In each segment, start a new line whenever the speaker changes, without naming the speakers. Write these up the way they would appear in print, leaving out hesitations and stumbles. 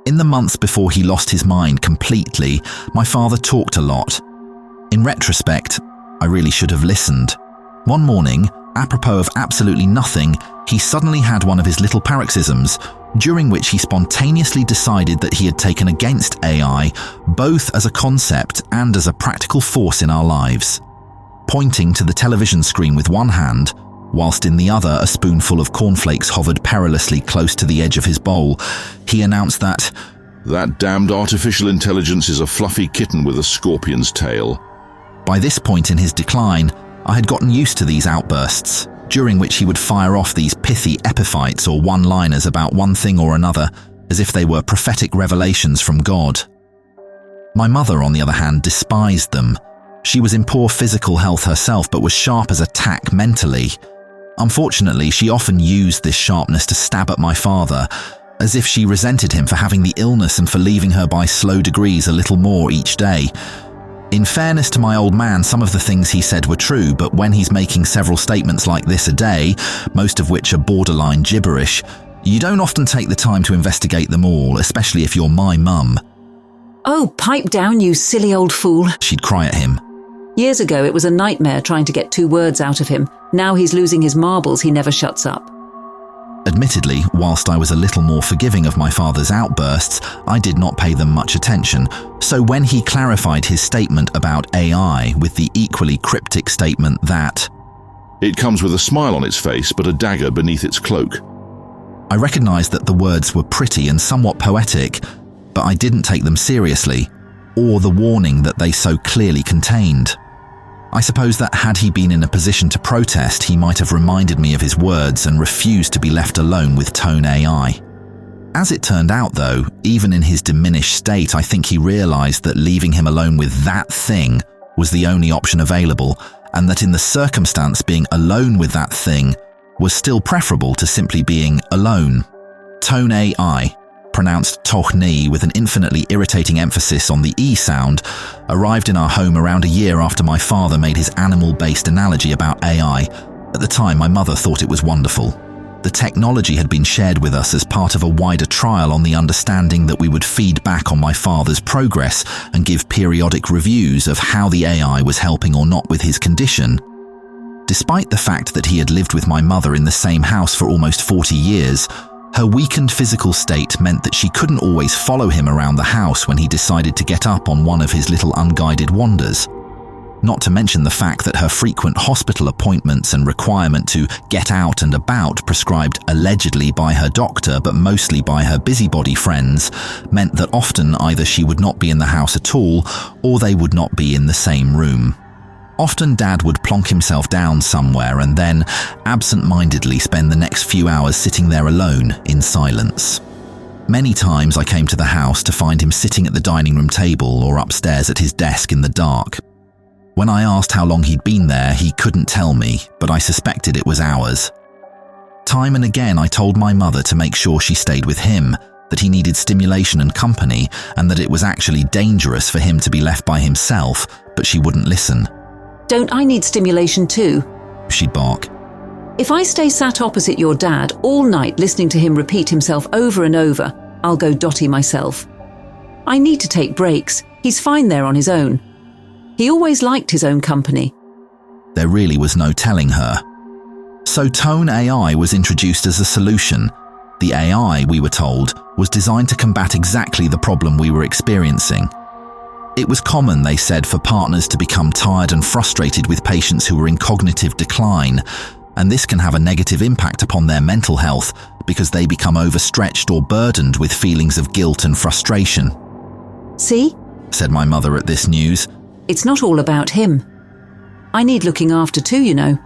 In the months before he lost his mind completely, my father talked a lot. In retrospect, I really should have listened. One morning, apropos of absolutely nothing, he suddenly had one of his little paroxysms, during which he spontaneously decided that he had taken against AI, both as a concept and as a practical force in our lives. Pointing to the television screen with one hand, whilst in the other a spoonful of cornflakes hovered perilously close to the edge of his bowl, he announced that
damned artificial intelligence is a fluffy kitten with a scorpion's tail.
By this point in his decline, I had gotten used to these outbursts, during which he would fire off these pithy epiphytes or one-liners about one thing or another, as if they were prophetic revelations from God. My mother, on the other hand, despised them. She was in poor physical health herself, but was sharp as a tack mentally. Unfortunately, she often used this sharpness to stab at my father, as if she resented him for having the illness and for leaving her by slow degrees a little more each day. In fairness to my old man, some of the things he said were true, but when he's making several statements like this a day, most of which are borderline gibberish, you don't often take the time to investigate them all, especially if you're my mum.
"Oh, pipe down, you silly old fool,"
she'd cry at him.
"Years ago it was a nightmare trying to get 2 words out of him. Now he's losing his marbles, he never shuts up."
Admittedly, whilst I was a little more forgiving of my father's outbursts, I did not pay them much attention, so when he clarified his statement about AI with the equally cryptic statement that
it comes with a smile on its face but a dagger beneath its cloak,
I recognised that the words were pretty and somewhat poetic, but I didn't take them seriously, or the warning that they so clearly contained. I suppose that had he been in a position to protest, he might have reminded me of his words and refused to be left alone with ToneAI. As it turned out though, even in his diminished state, I think he realised that leaving him alone with that thing was the only option available, and that in the circumstance being alone with that thing was still preferable to simply being alone. ToneAI, pronounced ToneAI with an infinitely irritating emphasis on the E sound, arrived in our home around a year after my father made his animal-based analogy about AI. At the time, my mother thought it was wonderful. The technology had been shared with us as part of a wider trial on the understanding that we would feed back on my father's progress and give periodic reviews of how the AI was helping or not with his condition. Despite the fact that he had lived with my mother in the same house for almost 40 years, her weakened physical state meant that she couldn't always follow him around the house when he decided to get up on one of his little unguided wanders. Not to mention the fact that her frequent hospital appointments and requirement to get out and about, prescribed allegedly by her doctor but mostly by her busybody friends, meant that often either she would not be in the house at all or they would not be in the same room. Often Dad would plonk himself down somewhere and then absent-mindedly spend the next few hours sitting there alone in silence. Many times I came to the house to find him sitting at the dining room table or upstairs at his desk in the dark. When I asked how long he'd been there, he couldn't tell me, but I suspected it was hours. Time and again I told my mother to make sure she stayed with him, that he needed stimulation and company, and that it was actually dangerous for him to be left by himself, but she wouldn't listen.
"Don't I need stimulation too?"
she'd bark.
"If I stay sat opposite your dad all night listening to him repeat himself over and over, I'll go dotty myself. I need to take breaks. He's fine there on his own. He always liked his own company."
There really was no telling her. So ToneAI was introduced as a solution. The AI, we were told, was designed to combat exactly the problem we were experiencing. It was common, they said, for partners to become tired and frustrated with patients who were in cognitive decline, and this can have a negative impact upon their mental health because they become overstretched or burdened with feelings of guilt and frustration.
"See?"
said my mother at this news.
"It's not all about him. I need looking after too, you know.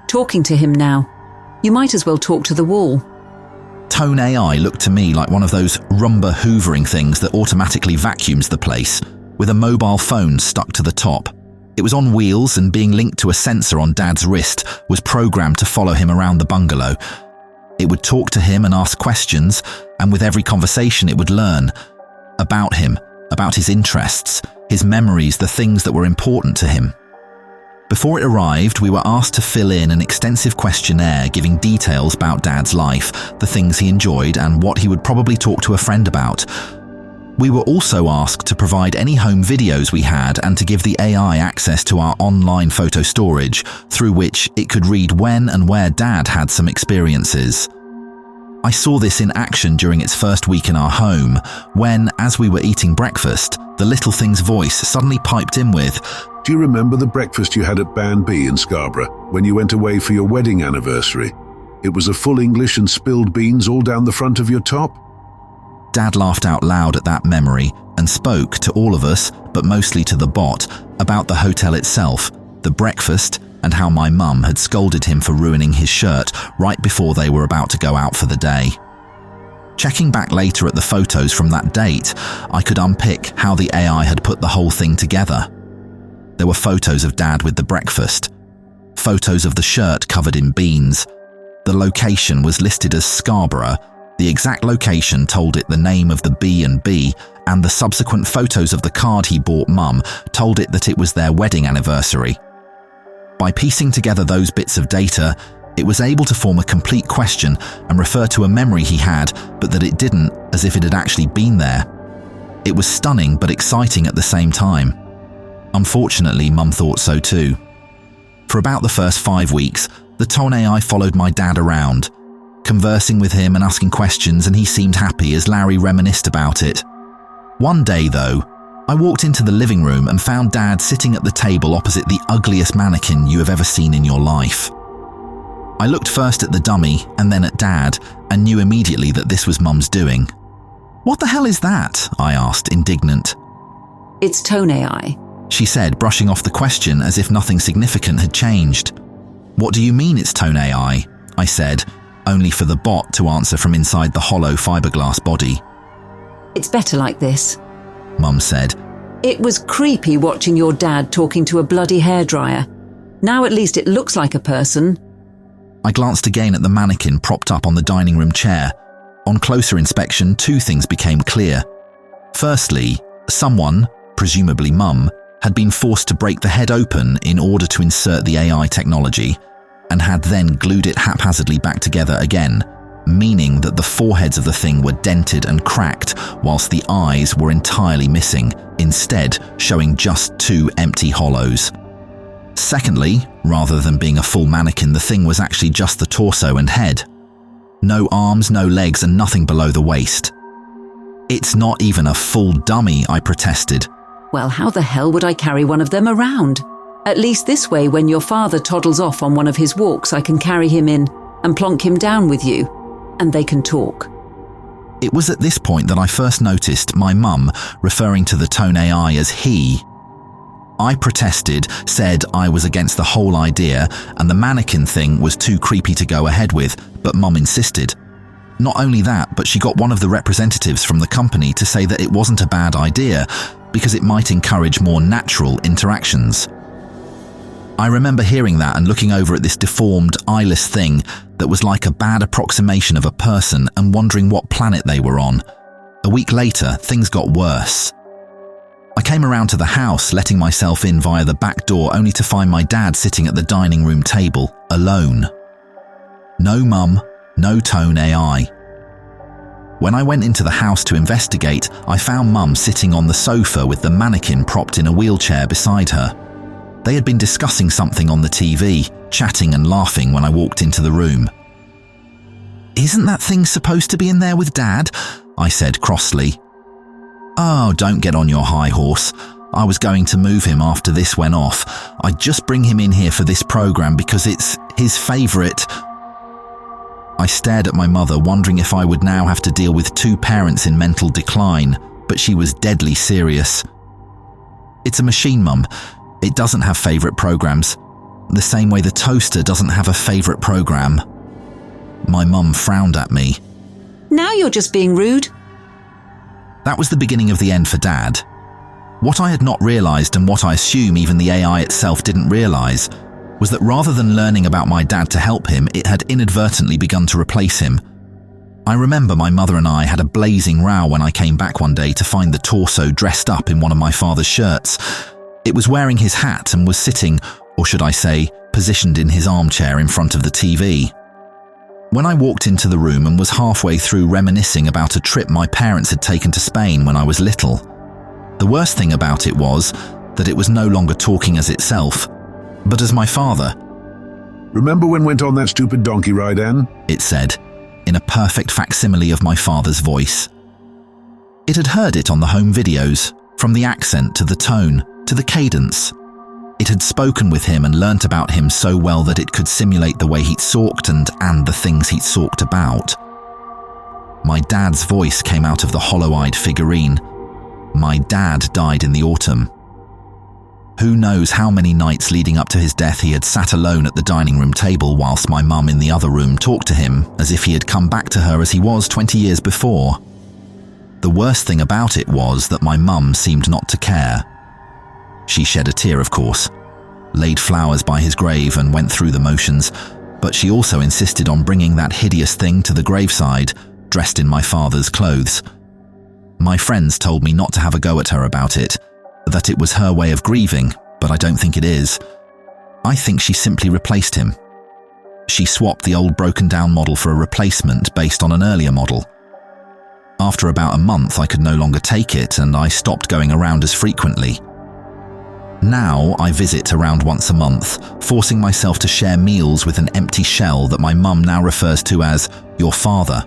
Talking to him now. You might as well talk to the wall."
ToneAI looked to me like one of those Roomba hoovering things that automatically vacuums the place, with a mobile phone stuck to the top. It was on wheels and being linked to a sensor on Dad's wrist was programmed to follow him around the bungalow. It would talk to him and ask questions, and with every conversation it would learn about him, about his interests, his memories, the things that were important to him. Before it arrived, we were asked to fill in an extensive questionnaire giving details about Dad's life, the things he enjoyed, and what he would probably talk to a friend about. We were also asked to provide any home videos we had and to give the AI access to our online photo storage, through which it could read when and where Dad had some experiences. I saw this in action during its first week in our home, when, as we were eating breakfast, the little thing's voice suddenly piped in with,
"Do you remember the breakfast you had at Ban B in Scarborough when you went away for your wedding anniversary? It was a full English and spilled beans all down the front of your top?"
Dad laughed out loud at that memory and spoke to all of us, but mostly to the bot, about the hotel itself, the breakfast, and how my mum had scolded him for ruining his shirt right before they were about to go out for the day. Checking back later at the photos from that date, I could unpick how the AI had put the whole thing together. There were photos of Dad with the breakfast, photos of the shirt covered in beans. The location was listed as Scarborough. The exact location told it the name of the B&B, and the subsequent photos of the card he bought Mum told it that it was their wedding anniversary. By piecing together those bits of data, it was able to form a complete question and refer to a memory he had, but that it didn't, as if it had actually been there. It was stunning but exciting at the same time. Unfortunately, Mum thought so too. For about the first 5 weeks, the ToneAI followed my dad around, conversing with him and asking questions, and he seemed happy as Larry reminisced about it. One day, though, I walked into the living room and found Dad sitting at the table opposite the ugliest mannequin you have ever seen in your life. I looked first at the dummy and then at Dad and knew immediately that this was Mum's doing. "What the hell is that?" I asked, indignant.
It's ToneAI.
She said, brushing off the question as if nothing significant had changed. "What do you mean it's ToneAI?" I said, only for the bot to answer from inside the hollow fiberglass body.
It's better like this.
Mum said.
It was creepy watching your dad talking to a bloody hairdryer. Now at least it looks like a person.
I glanced again at the mannequin propped up on the dining room chair. On closer inspection, 2 things became clear. Firstly, someone, presumably Mum, had been forced to break the head open in order to insert the AI technology, and had then glued it haphazardly back together again, meaning that the foreheads of the thing were dented and cracked, whilst the eyes were entirely missing, instead showing just 2 empty hollows. Secondly, rather than being a full mannequin, the thing was actually just the torso and head. No arms, no legs, and nothing below the waist. "It's not even a full dummy," I protested.
Well, how the hell would I carry one of them around? At least this way, when your father toddles off on one of his walks, I can carry him in and plonk him down with you, and they can talk.
It was at this point that I first noticed my mum referring to the ToneAI as he. I protested, said I was against the whole idea, and the mannequin thing was too creepy to go ahead with, but Mum insisted. Not only that, but she got one of the representatives from the company to say that it wasn't a bad idea, because it might encourage more natural interactions. I remember hearing that and looking over at this deformed, eyeless thing that was like a bad approximation of a person and wondering what planet they were on. A week later, things got worse. I came around to the house, letting myself in via the back door, only to find my dad sitting at the dining room table, alone. No Mum, no ToneAI. When I went into the house to investigate, I found Mum sitting on the sofa with the mannequin propped in a wheelchair beside her. They had been discussing something on the TV, chatting and laughing when I walked into the room. "Isn't that thing supposed to be in there with Dad?" I said crossly. "Oh, don't get on your high horse. I was going to move him after this went off. I'd just bring him in here for this program because it's his favourite." I stared at my mother, wondering if I would now have to deal with 2 parents in mental decline, but she was deadly serious. "It's a machine, Mum. It doesn't have favourite programs. The same way the toaster doesn't have a favourite program." My mum frowned at me.
Now you're just being rude.
That was the beginning of the end for Dad. What I had not realised, and what I assume even the AI itself didn't realise, was that rather than learning about my dad to help him, it had inadvertently begun to replace him. I remember my mother and I had a blazing row when I came back one day to find the torso dressed up in one of my father's shirts. It was wearing his hat and was sitting, or should I say, positioned in his armchair in front of the TV. When I walked into the room and was halfway through reminiscing about a trip my parents had taken to Spain when I was little, the worst thing about it was that it was no longer talking as itself, but as my father.
Remember when went on that stupid donkey ride, Anne?
It said, in a perfect facsimile of my father's voice. It had heard it on the home videos, from the accent to the tone, to the cadence. It had spoken with him and learnt about him so well that it could simulate the way he'd sulked and the things he'd sulked about. My dad's voice came out of the hollow-eyed figurine. My dad died in the autumn. Who knows how many nights leading up to his death he had sat alone at the dining room table whilst my mum in the other room talked to him as if he had come back to her as he was 20 years before. The worst thing about it was that my mum seemed not to care. She shed a tear, of course, laid flowers by his grave and went through the motions, but she also insisted on bringing that hideous thing to the graveside, dressed in my father's clothes. My friends told me not to have a go at her about it, that it was her way of grieving, but I don't think it is. I think she simply replaced him. She swapped the old broken-down model for a replacement based on an earlier model. After about a month, I could no longer take it, and I stopped going around as frequently. Now I visit around once a month, forcing myself to share meals with an empty shell that my mum now refers to as your father.